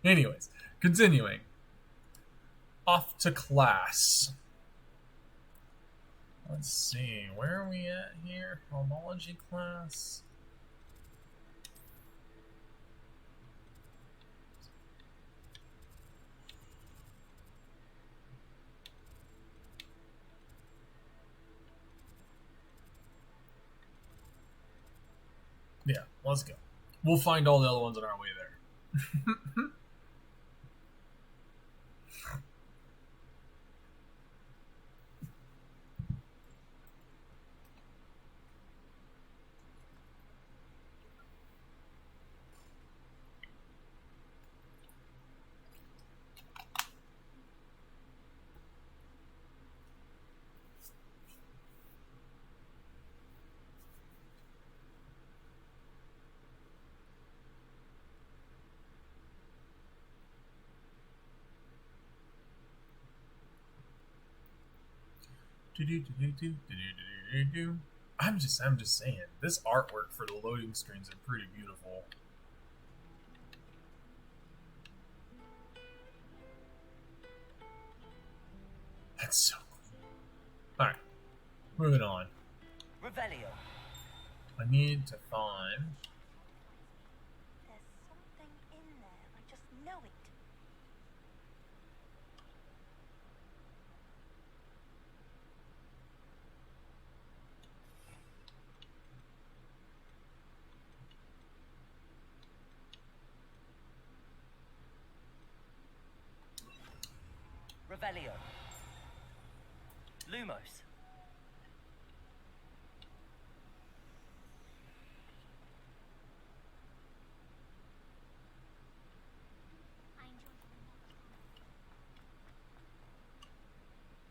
Anyways, continuing. Off to class. Let's see, where are we at here? Herbology class. Yeah, let's go. We'll find all the other ones on our way there. I'm just saying, this artwork for the loading screens are pretty beautiful. That's so cool. Alright, moving on. Revelio. I need to find... There's something in there. I just know it. Revelio. Lumos.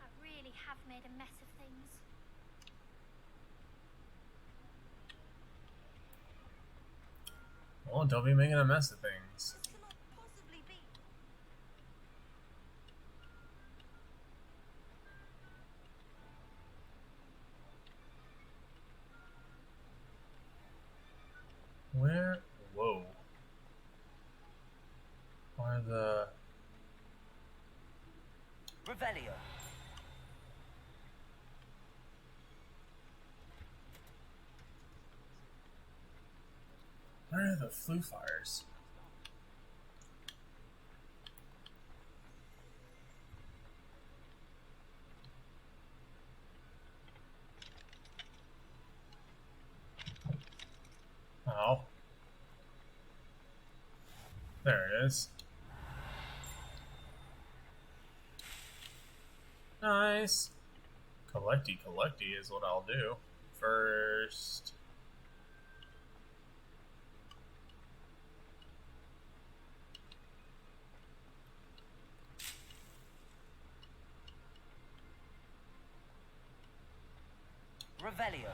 I really have made a mess of things. Well, don't be making a mess of things. This cannot possibly be. Where? Whoa. Are the... Revelio. Where are the flue fires? Oh. There it is. Nice. Collecty is what I'll do. First... Revelio.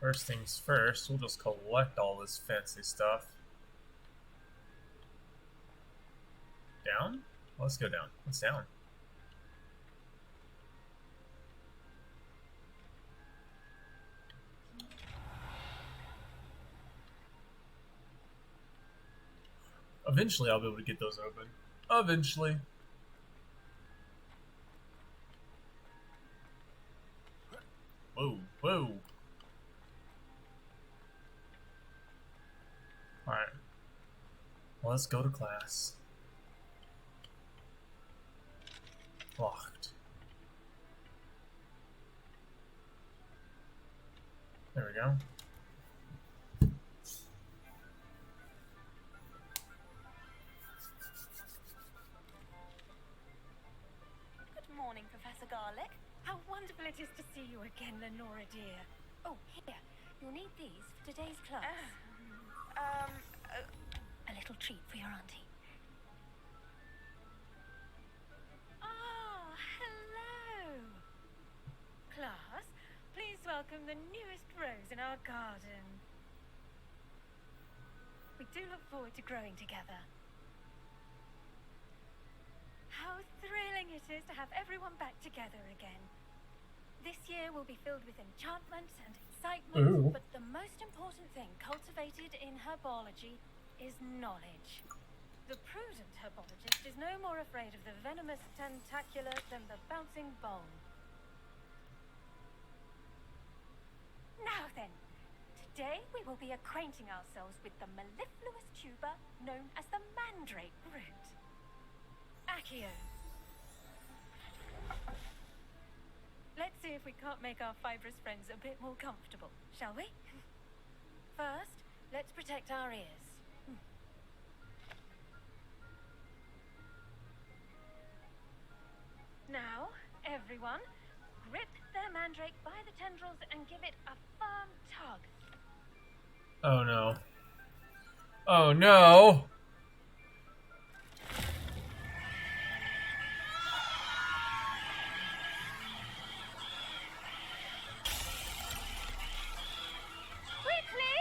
First things first, we'll just collect all this fancy stuff. Down? Let's go down. What's down? Eventually I'll be able to get those open. Eventually. Whoa, whoa. Alright. Let's go to class. Locked. There we go. Good morning, Professor Garlic. How wonderful it is to see you again, Lenora dear. Oh, here. You'll need these for today's class. A little treat for your auntie. Oh, hello. Class, please welcome the newest rose in our garden. We do look forward to growing together. How thrilling it is to have everyone back together again. This year will be filled with enchantment and excitement, Ooh. but the most important thing cultivated in herbology is knowledge. The prudent herbologist is no more afraid of the venomous tentacular than the bouncing bone. Now then, today we will be acquainting ourselves with the mellifluous tuber known as the mandrake root. Accio. Let's see if we can't make our fibrous friends a bit more comfortable, shall we? First, let's protect our ears. Now, everyone, grip their mandrake by the tendrils and give it a firm tug. Oh no. Oh no! Quickly!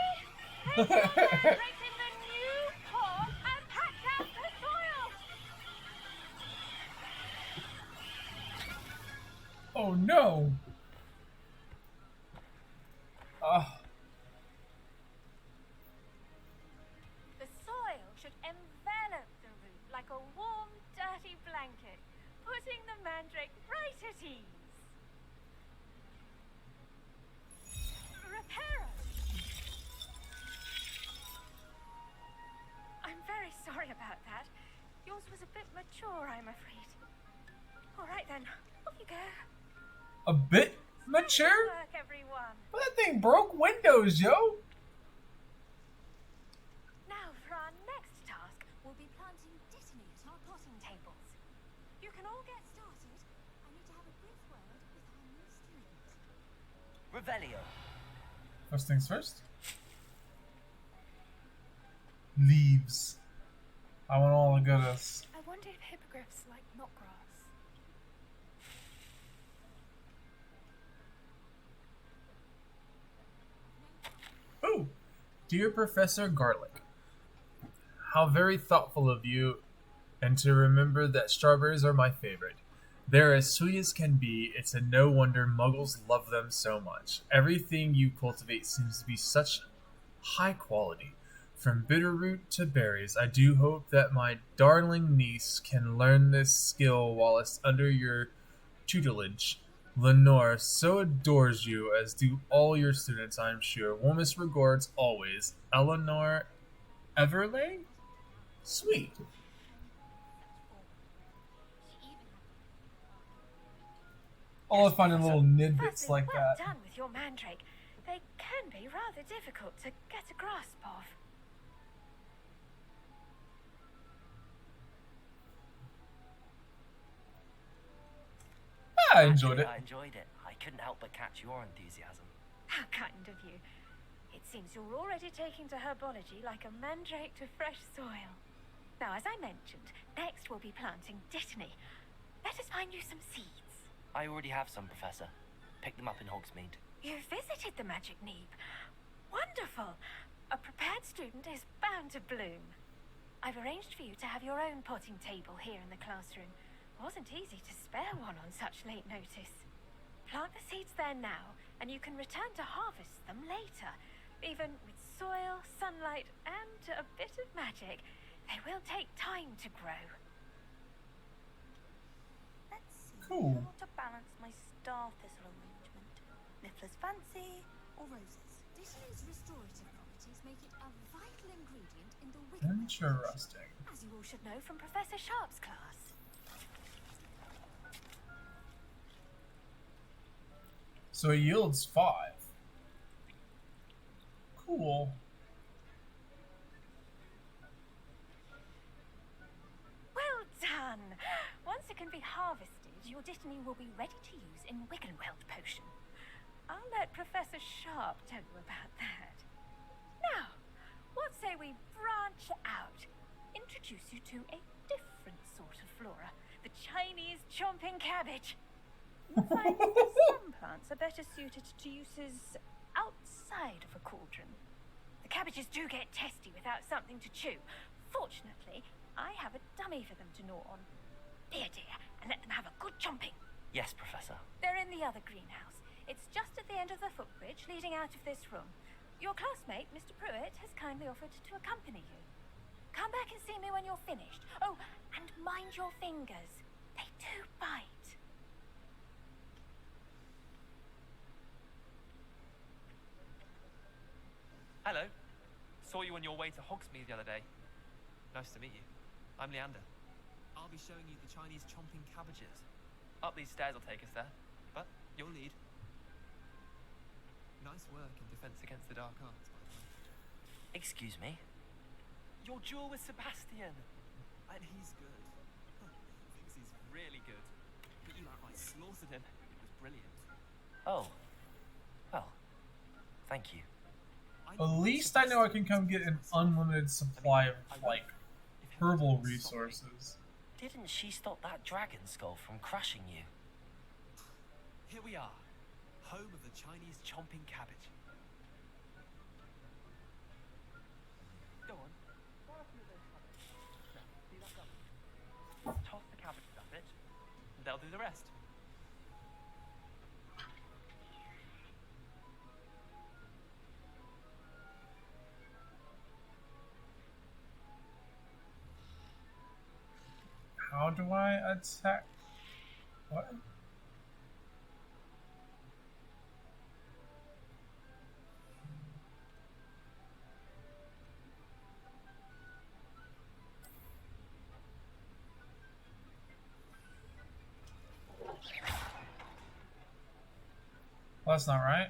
Place your mandrake in the new pot and pack out the soil! Oh no! The soil should envelop the root like a warm, dirty blanket, putting the mandrake right at ease. Reparo! I'm very sorry about that. Yours was a bit mature, I'm afraid. All right then, off you go. A bit Nice mature? work, everyone. But that thing broke windows, yo! Now for our next task, we'll be planting dittany at our potting tables. You can all get started. I need to have a brief word with our new student. Revelio. First things first. Leaves. I want all the goodness. I wonder if hippogriffs like knotgrass. Ooh! Dear Professor Garlic, how very thoughtful of you, and to remember that strawberries are my favorite. They're as sweet as can be. It's a no wonder muggles love them so much. Everything you cultivate seems to be such high quality. From bitterroot to berries, I do hope that my darling niece can learn this skill while it's under your tutelage. Lenore so adores you, as do all your students, I'm sure. Warmest regards always, Eleanor Everley? Sweet. I love finding little nidbits Firstly, like well that. done with your mandrake. They can be rather difficult to get a grasp of. I enjoyed it. I enjoyed it. I couldn't help but catch your enthusiasm. How kind of you. It seems you're already taking to herbology like a mandrake to fresh soil. Now, as I mentioned, next we'll be planting dittany. Let us find you some seeds. I already have some, Professor. Picked them up in Hogsmeade. You visited the Magic Neep. Wonderful. A prepared student is bound to bloom. I've arranged for you to have your own potting table here in the classroom. Wasn't easy to spare one on such late notice. Plant the seeds there now, and you can return to harvest them later. Even with soil, sunlight, and a bit of magic, they will take time to grow. Let's see. Cool. How to balance my star thistle arrangement. Niffler's fancy or roses? Dittany's restorative properties make it a vital ingredient in the Wiccan Interesting. as you all should know from Professor Sharp's class. So it yields 5. Cool. Well done! Once it can be harvested, your dittany will be ready to use in Wiggenweld potion. I'll let Professor Sharp tell you about that. Now, what say we branch out? Introduce you to a different sort of flora, the Chinese chomping cabbage. You'll find that some plants are better suited to uses outside of a cauldron. The cabbages do get testy without something to chew. Fortunately, I have a dummy for them to gnaw on. Dear, and let them have a good chomping. Yes, Professor. They're in the other greenhouse. It's just at the end of the footbridge leading out of this room. Your classmate, Mr. Pruitt, has kindly offered to accompany you. Come back and see me when you're finished. Oh, and mind your fingers. They do bite. Hello. Saw you on your way to Hogsmeade the other day. Nice to meet you. I'm Leander. I'll be showing you the Chinese chomping cabbages. Up these stairs will take us there, but you'll lead. Nice work in Defense Against the Dark Arts, by the way. Excuse me? Your duel with Sebastian! And he's good. Thinks he's really good. But you outright slaughtered him. It was brilliant. Oh. Well, thank you. At least I know I can come get an unlimited supply of, like, herbal resources. Didn't she stop that dragon skull from crushing you? Here we are. Home of the Chinese chomping cabbage. Go on. Try a few of those cabbages. Now, see that gum? Toss the cabbages up it. And they'll do the rest. How do I attack? What? Well, that's not right.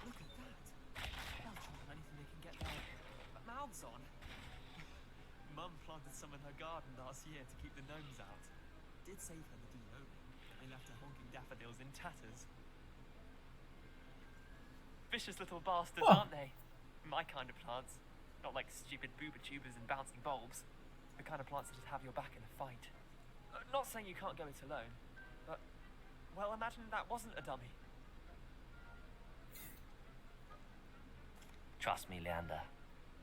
Look at that. They'll chomp on anything they can get their mouths on. Mum planted some in her garden last year to keep the gnomes out. Did save her the de-gnoming. They left her honking daffodils in tatters. Vicious little bastards, aren't they? My kind of plants. Not like stupid booba tubers and bouncing bulbs. The kind of plants that just have your back in a fight. Not saying you can't go it alone, but, well, imagine that wasn't a dummy. Trust me, Leander.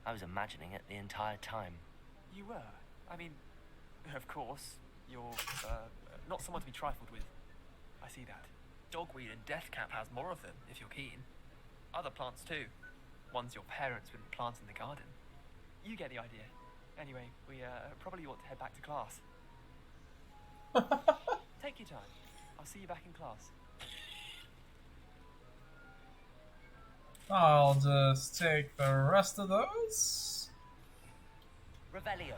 I was imagining it the entire time. You were? I mean, of course, you're, not someone to be trifled with. I see that. Dogweed and deathcap has more of them, if you're keen. Other plants too. Ones your parents wouldn't plant in the garden. You get the idea. Anyway, we probably ought to head back to class. Take your time. I'll see you back in class. I'll just take the rest of those. Revelio.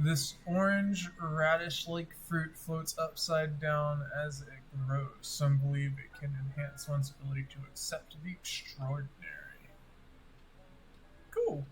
This orange radish-like fruit floats upside down as it grows. Some believe it can enhance one's ability to accept the extraordinary. Cool.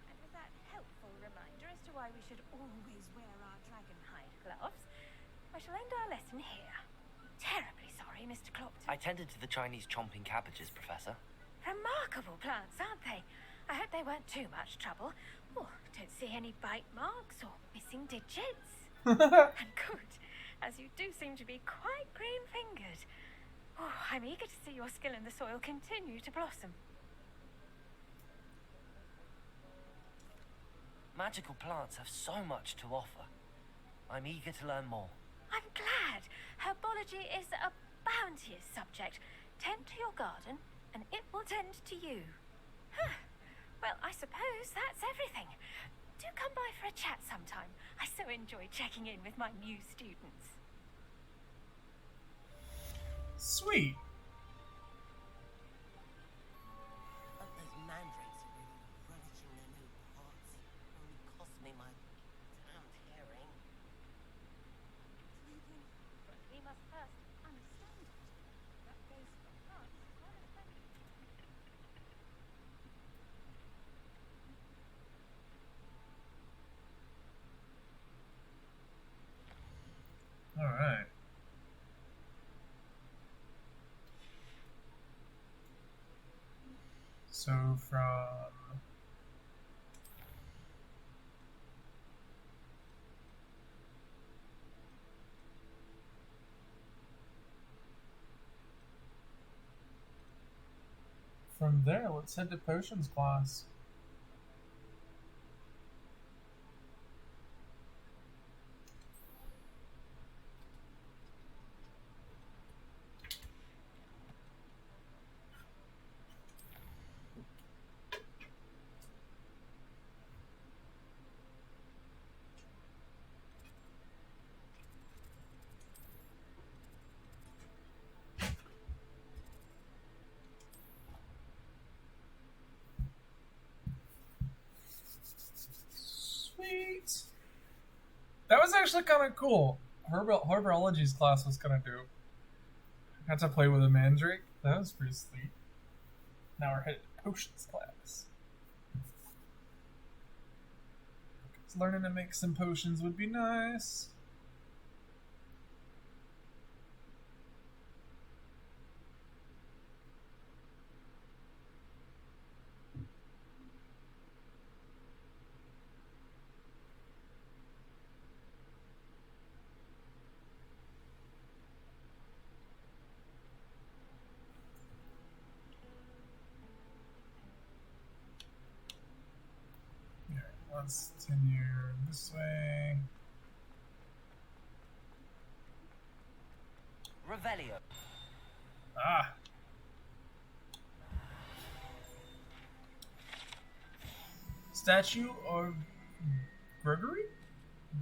And with that helpful reminder as to why we should always wear our dragonhide gloves, I shall end our lesson here. Terribly sorry, Mr. Clopton. I tended to the Chinese chomping cabbages, Professor. Remarkable plants, aren't they? I hope they weren't too much trouble. Oh, don't see any bite marks or missing digits. And good, as you do seem to be quite green-fingered. Oh, I'm eager to see your skill in the soil continue to blossom. Magical plants have so much to offer. I'm eager to learn more. I'm glad. Herbology is a bounteous subject. Tend to your garden, and it will tend to you. Huh. Well, I suppose that's everything. Do come by for a chat sometime. I so enjoy checking in with my new students. Sweet. But those mandrakes are really relishing their new parts. Only cost me my damned hearing. Cleveland, So from there, let's head to potions class. Sweet. That was actually kind of cool. Herbology's class was kind of dope. Got to play with a mandrake. That was pretty sweet. Now we're headed to potions class. Learning to make some potions would be nice. Let's continue this way. Revelio. Ah. Statue of Gregory?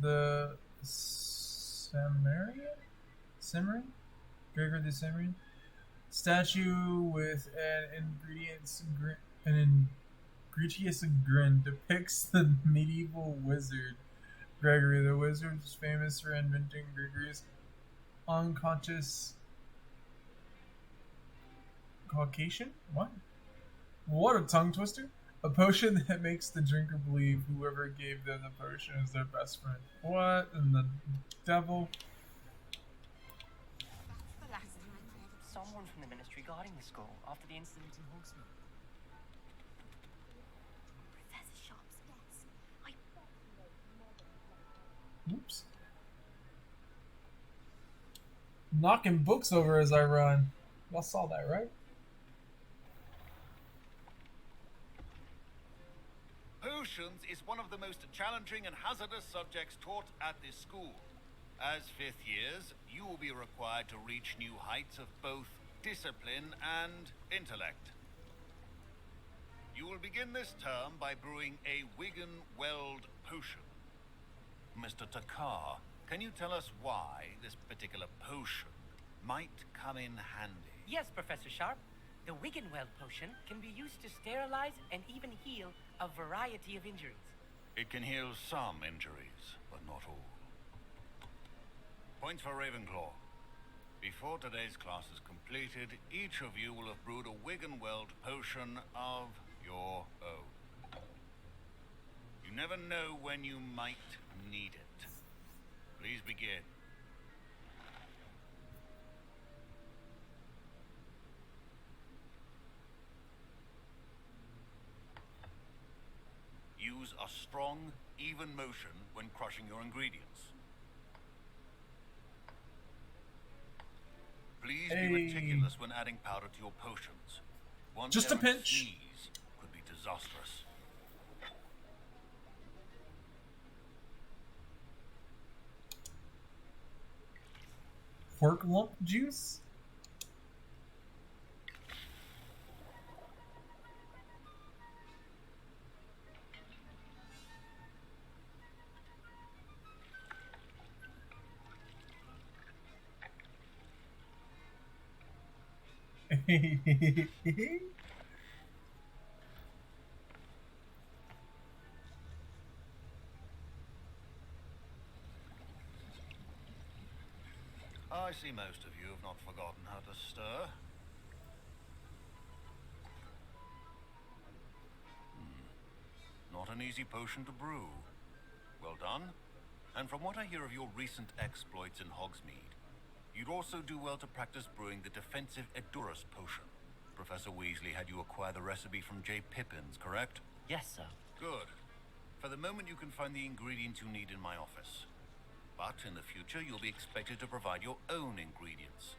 The Cimmerian? Gregory the Cimmerian? Statue with an egregious grin depicts the medieval wizard Gregory. The wizard is famous for inventing Gregory's unconscious Caucasian? What a tongue twister! A potion that makes the drinker believe whoever gave them the potion is their best friend. What in the devil? Someone from the ministry guarding the school after the incident in Hogsmeade. Professor Sharp's desk. I bet he knows more than Oops. Knocking books over as I run. Y'all saw that, right? Potions is one of the most challenging and hazardous subjects taught at this school. As fifth years, you will be required to reach new heights of both discipline and intellect. You will begin this term by brewing a Wigan Weld potion. Mr. Takar, can you tell us why this particular potion might come in handy? Yes, Professor Sharp. The Wiggenweld potion can be used to sterilize and even heal a variety of injuries. It can heal some injuries, but not all. Points for Ravenclaw. Before today's class is completed, each of you will have brewed a Wiggenweld potion of your own. You never know when you might need it. Please begin. Use a strong, even motion when crushing your ingredients. Please be meticulous when adding powder to your potions. One Just a errant pinch. sneeze could be disastrous. Pork lump juice? I see most of you have not forgotten how to stir. Not an easy potion to brew. Well done. And from what I hear of your recent exploits in Hogsmeade, you'd also do well to practice brewing the defensive Edurus potion. Professor Weasley had you acquire the recipe from J. Pippin's, correct? Yes, sir. Good. For the moment, you can find the ingredients you need in my office. But in the future, you'll be expected to provide your own ingredients.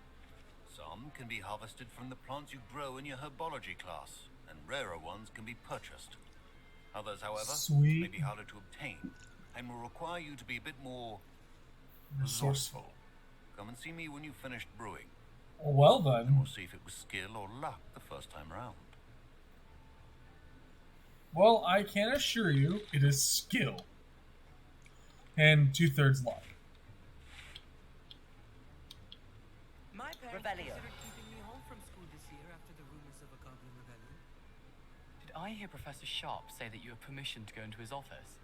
Some can be harvested from the plants you grow in your Herbology class, and rarer ones can be purchased. Others, however, Sweet. may be harder to obtain, and will require you to be a bit more Resourceful. Come and see me when you've finished brewing, Well and then. we'll see if it was skill or luck the first time round. Well, I can assure you it is skill. And 2/3 luck. My parents Revelio. considered keeping me home from school this year after the rumors of a goblin rebellion. Did I hear Professor Sharp say that you have permission to go into his office?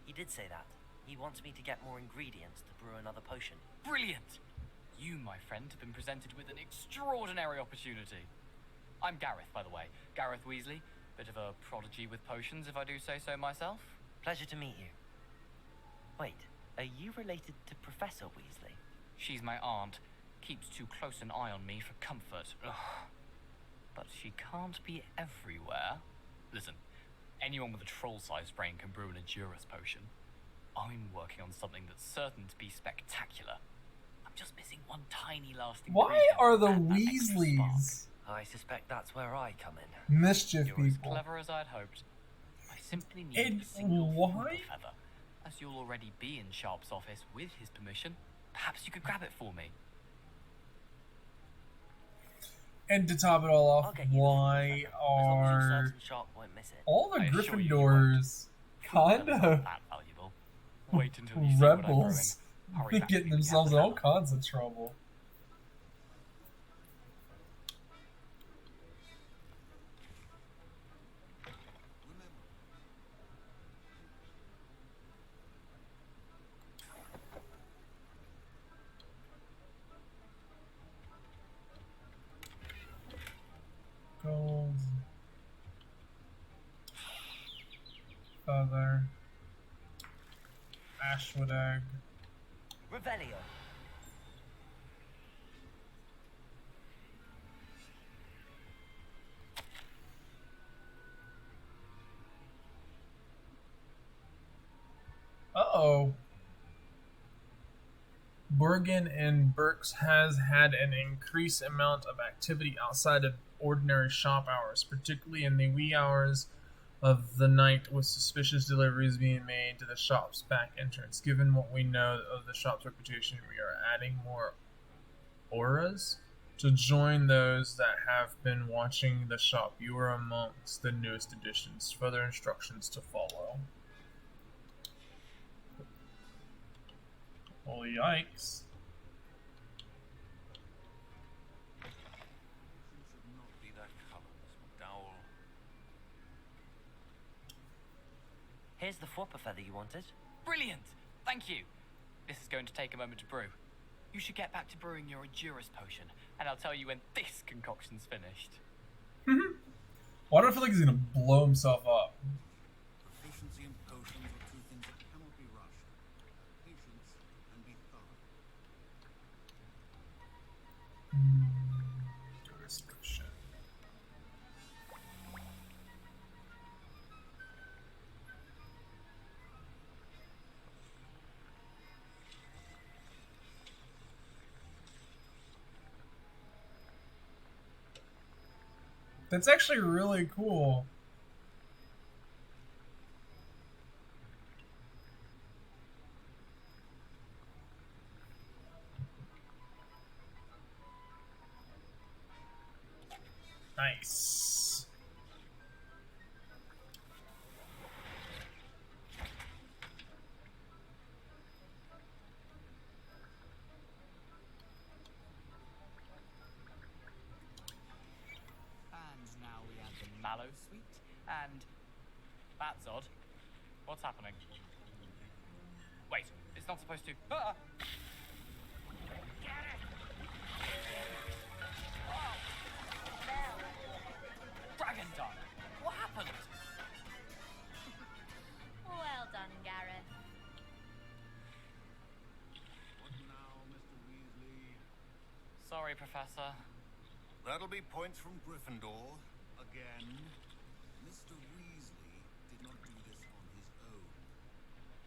He did say that. He wants me to get more ingredients to brew another potion. Brilliant! You, my friend, have been presented with an extraordinary opportunity. I'm Gareth, by the way. Gareth Weasley. Bit of a prodigy with potions, if I do say so myself. Pleasure to meet you. Wait, are you related to Professor Weasley? She's my aunt. Keeps too close an eye on me for comfort. Ugh. But she can't be everywhere. Listen, anyone with a troll-sized brain can brew an Endurus potion. I'm working on something that's certain to be spectacular. I'm just missing one tiny last ingredient. Why are the to add that extra spark. Weasleys I suspect that's where I come in. mischief You're as people? clever as I'd hoped. I simply need And a single why? feather. As you'll already be in Sharp's office with his permission, perhaps you could grab it for me. And to top it all I'll off, get you the why as long as you're are certain Sharp won't miss it. all the I assure you you Gryffindors kind Feather's not of that valuable. Wait until you see what I'm brewing. rebels? Hurry back Getting to me, themselves in all Gabriella. kinds of trouble. Gold. Feather. Ashwood egg. Revelio. Uh-oh. Bergen and Burks has had an increased amount of activity outside of ordinary shop hours, particularly in the wee hours of the night, with suspicious deliveries being made to the shop's back entrance. Given what we know of the shop's reputation, we are adding more auras to join those that have been watching the shop. You are amongst the newest additions. Further instructions to follow. Well, yikes. Should not be that color, Miss McDowell. Here's the flopper feather you wanted. Brilliant! Thank you! This is going to take a moment to brew. You should get back to brewing your Endurus potion, and I'll tell you when this concoction's finished. Why do I feel like he's gonna blow himself up? Proficiency and potions are two things that cannot be rushed. Patience and be thorough. Description. That's actually really cool. Nice. And now we add the mallow sweet, and that's odd. What's happening? Wait, it's not supposed to. Ah! Dragon Dog! What happened? Well done, Gareth. What now, Mr. Weasley? sorry, Professor. That'll be points from Gryffindor. Again. Mr. Weasley did not do this on his own.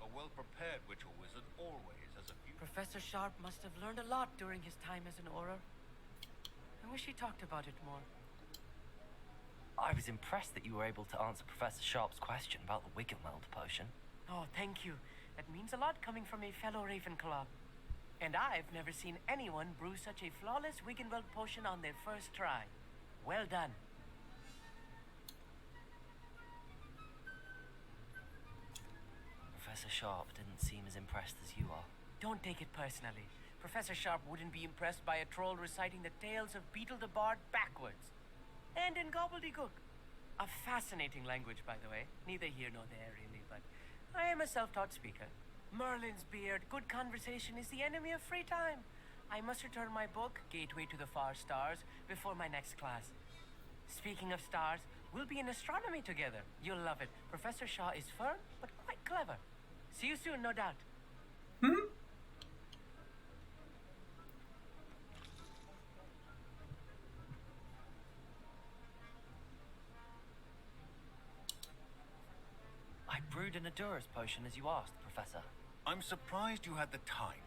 A well-prepared witch or wizard always has a few... Professor Sharp must have learned a lot during his time as an Auror. I wish he talked about it more. I was impressed that you were able to answer Professor Sharp's question about the Wiggenweld potion. Oh, thank you. That means a lot coming from a fellow Ravenclaw. And I've never seen anyone brew such a flawless Wiggenweld potion on their first try. Well done. Professor Sharp didn't seem as impressed as you are. Don't take it personally. Professor Sharp wouldn't be impressed by a troll reciting the tales of Beetle the Bard backwards. And in gobbledygook. A fascinating language, by the way. Neither here nor there, really, but I am a self-taught speaker. Merlin's beard, good conversation is the enemy of free time. I must return my book, Gateway to the Far Stars, before my next class. Speaking of stars, we'll be in astronomy together. You'll love it. Professor Shaw is firm, but quite clever. See you soon, no doubt. I brewed an Adura's potion as you asked, Professor. I'm surprised you had the time.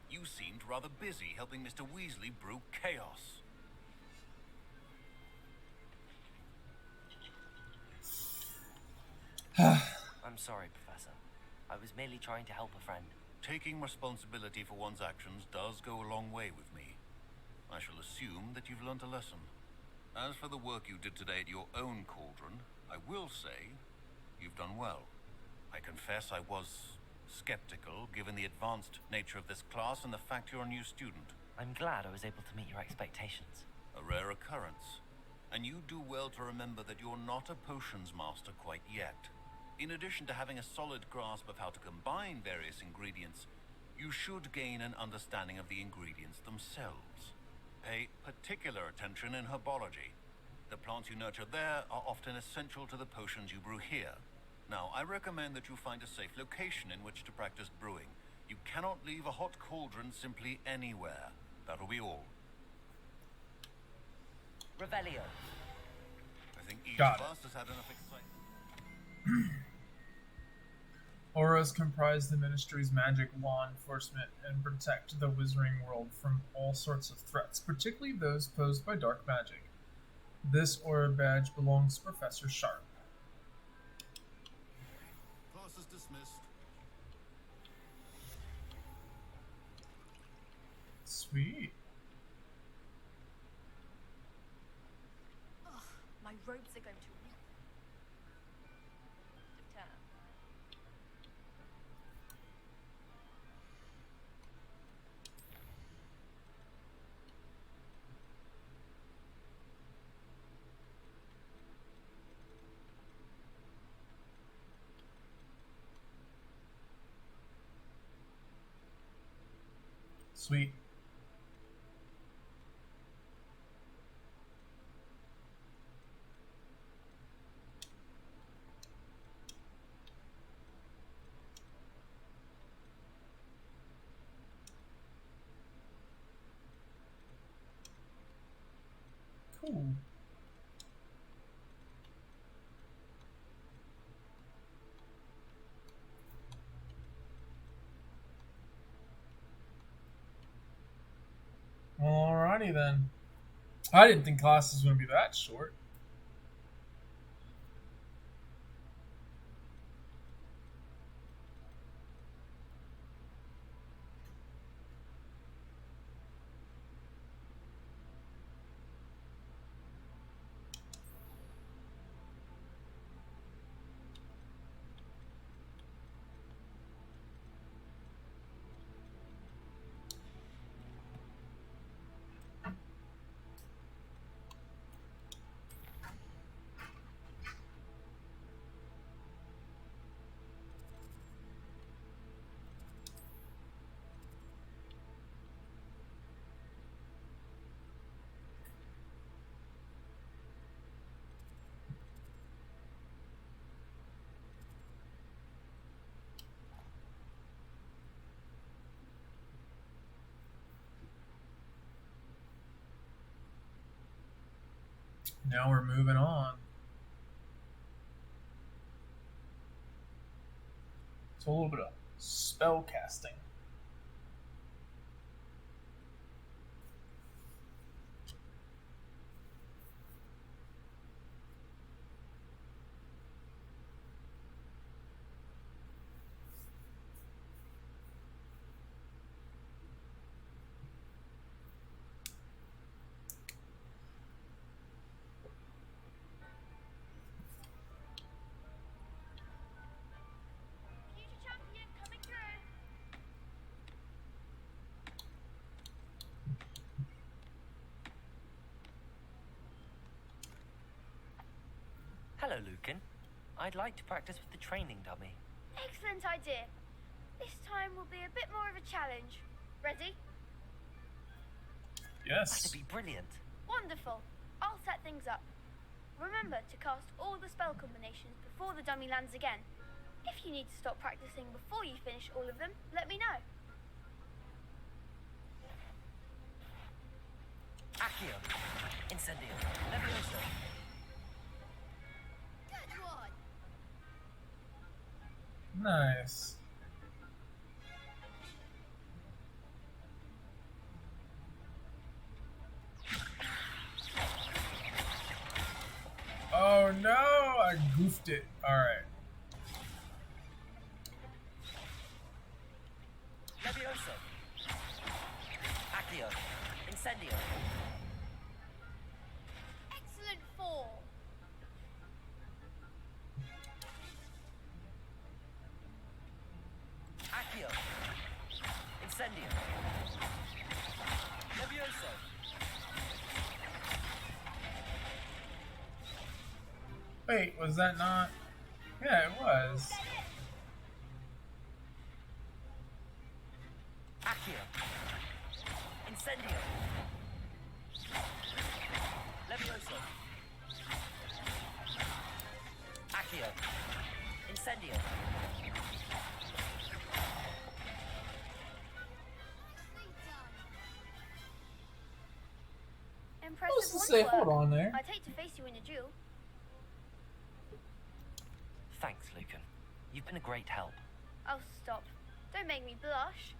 You seemed rather busy helping Mr. Weasley brew chaos. I'm sorry, Professor. I was merely trying to help a friend. Taking responsibility for one's actions does go a long way with me. I shall assume that you've learnt a lesson. As for the work you did today at your own cauldron, I will say you've done well. I confess I was skeptical, given the advanced nature of this class and the fact you're a new student. I'm glad I was able to meet your expectations. A rare occurrence. And you do well to remember that you're not a potions master quite yet. In addition to having a solid grasp of how to combine various ingredients, you should gain an understanding of the ingredients themselves. Pay particular attention in herbology. The plants you nurture there are often essential to the potions you brew here. Now, I recommend that you find a safe location in which to practice brewing. You cannot leave a hot cauldron simply anywhere. That'll be all. Revelio. I think each Got of it. us has had enough excitement. Auras comprise the Ministry's magic law enforcement and protect the wizarding world from all sorts of threats, particularly those posed by dark magic. This Aura badge belongs to Professor Sharp. Class is dismissed. Sweet. Ugh, my robes are going to turn. Sweet. Cool. Alrighty then. I didn't think class was going to be that short. Now we're moving on. So a little bit of spell casting. Future champion coming through. Hello, Lucan. I'd like to practice with the training dummy. Excellent idea. This time will be a bit more of a challenge. Ready? Yes. That'd be brilliant. Wonderful. I'll set things up. Remember to cast all the spell combinations before the dummy lands again. If you need to stop practicing before you finish all of them, let me know. Accio. Incendio. Levioso. Good one. Nice. Oh no! I goofed it. Alright. Levioso. Accio. Incendio. Excellent fall. Accio. Incendio. Levioso. Wait, was that not? Yeah, it was. Accio. Incendio. Levioso. Accio. Incendio. Impressive Who's to wand say? work. Hold on there. I'd hate to face you in a duel. Thanks, Lucan. You've been a great help. Oh, stop. Don't make me blush.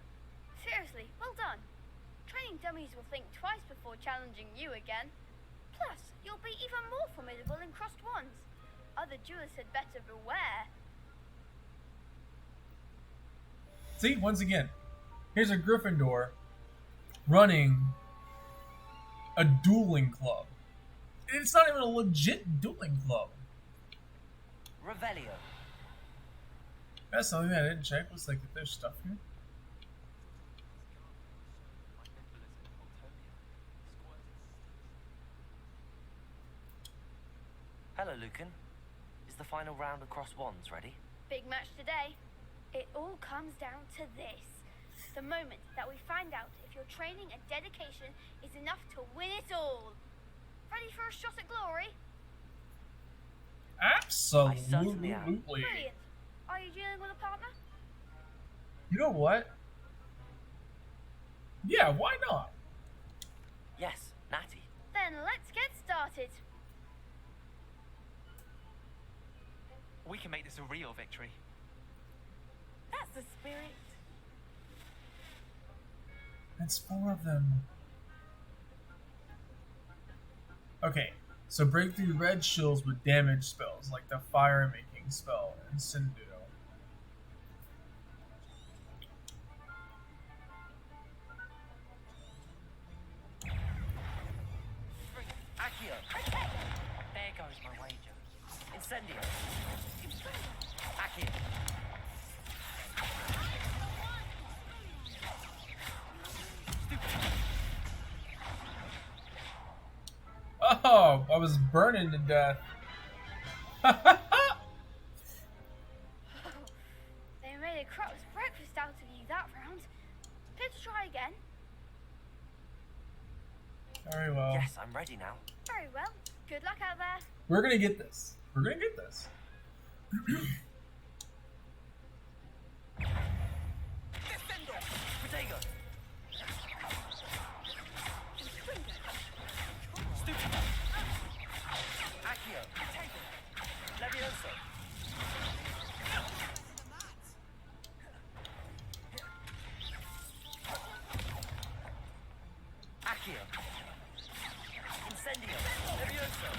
Seriously, well done. Training dummies will think twice before challenging you again. Plus, you'll be even more formidable in crossed wands. Other duelists had better beware. See, once again, here's a Gryffindor running a dueling club. It's not even a legit dueling club. Revelio. That's something I didn't check. Was like, if there's stuff here. Hello, Lucan. Is the final round of Crosswands ready? Big match today. It all comes down to this. The moment that we find out if your training and dedication is enough to win it all. Ready for a shot at glory? certainly am. Absolutely. Brilliant. Are you dealing with a partner? You know what? Yeah, why not? Yes, Natty. Then let's get started. We can make this a real victory. That's the spirit. It's 4 of them. Okay, so break through red shields with damage spells, like the fire-making spell, Incendio. Accio. There goes my wager. Incendio. Accio. Oh, I was burning to death. They made a croc's breakfast out of you that round. Care to try again? Very well. Yes, I'm ready now. Very well. Good luck out there. We're gonna get this. We're gonna get this. Protego. Incendio. Levioso.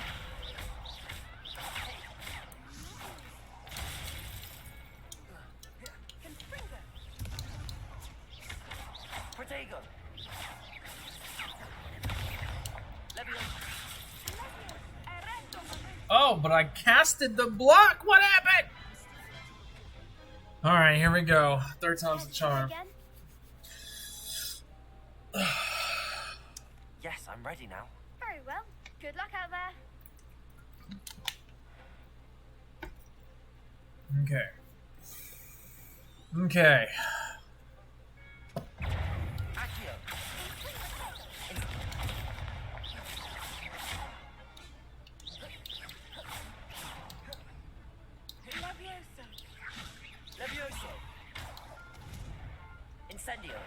Protego. Levioso. Oh, but I casted the block. What happened? All right, here we go. Third time's the charm. Again? Yes, I'm ready now. Very well. Good luck out there. Okay. Okay. Accio. Levioso. Incendio.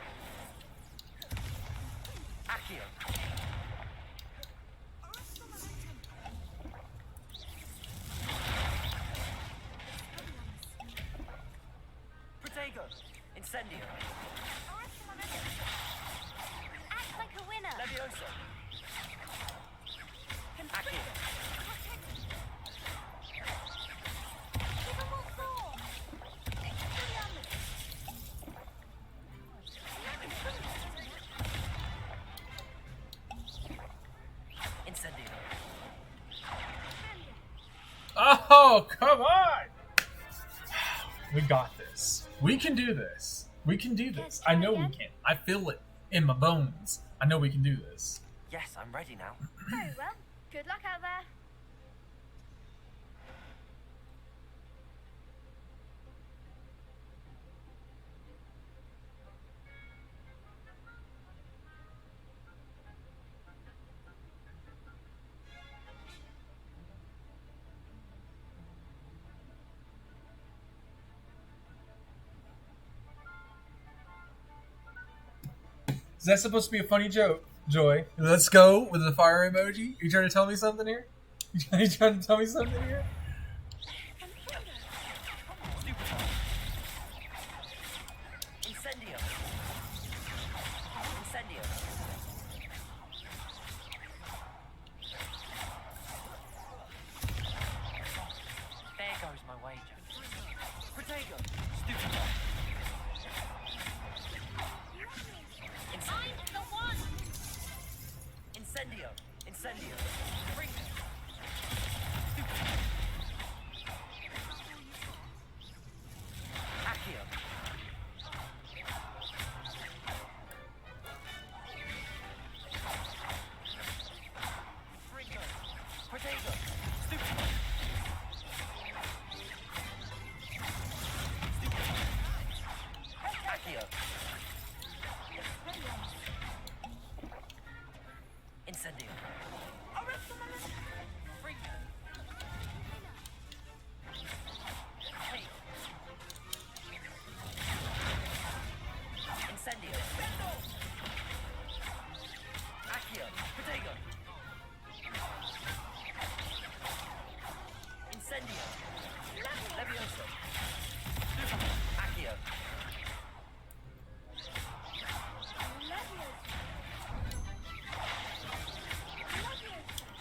Accio. Protego. Incendio. Act like a winner. Levioso. Accio. Give 'em all four. Incendio. Oh, come on! We got this. We can do this. We can do this. I know we can. I feel it in my bones. I know we can do this. Yes, I'm ready now. Very well. Good luck out there. Is that supposed to be a funny joke, Joy? Let's go with the fire emoji. You trying to tell me something here? You trying to tell me something here? Incendio. Incendio. There goes my wager. Protego. Stupid. I'm the one. Incendio. Incendio. Bring it. Accio. Bring it. Protego. Stupid. Accio. Incendio. Bring it. Hey. Incendio. Accio. Protego. Incendio. Levioso. Accio.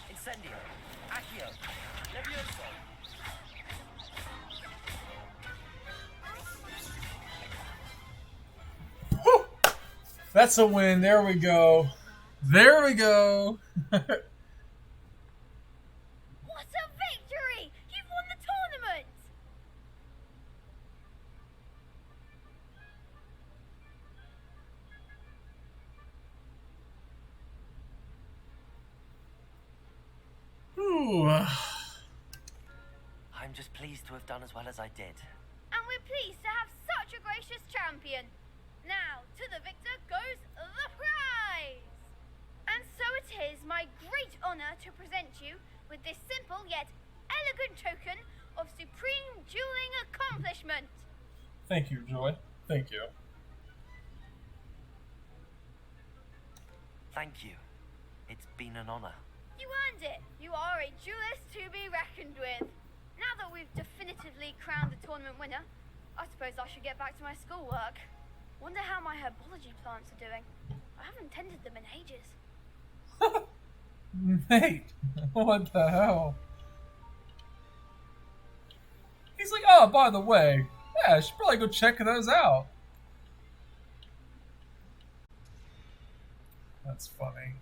Incendio. Accio. Levioso. Whew. That's a win. There we go. There we go. What a victory! You've won the tournament! Ooh. I'm just pleased to have done as well as I did. And we're pleased to have such a gracious champion. Now, to the victor goes the prize! And so it is my great honor to present you with this simple yet elegant token of supreme dueling accomplishment. Thank you, Joy. Thank you. Thank you. It's been an honor. You earned it. You are a duelist to be reckoned with. Now that we've definitively crowned the tournament winner, I suppose I should get back to my schoolwork. Wonder how my herbology plants are doing. I haven't tended them in ages. Mate, what the hell? He's like, oh, by the way, yeah, I should probably go check those out. That's funny.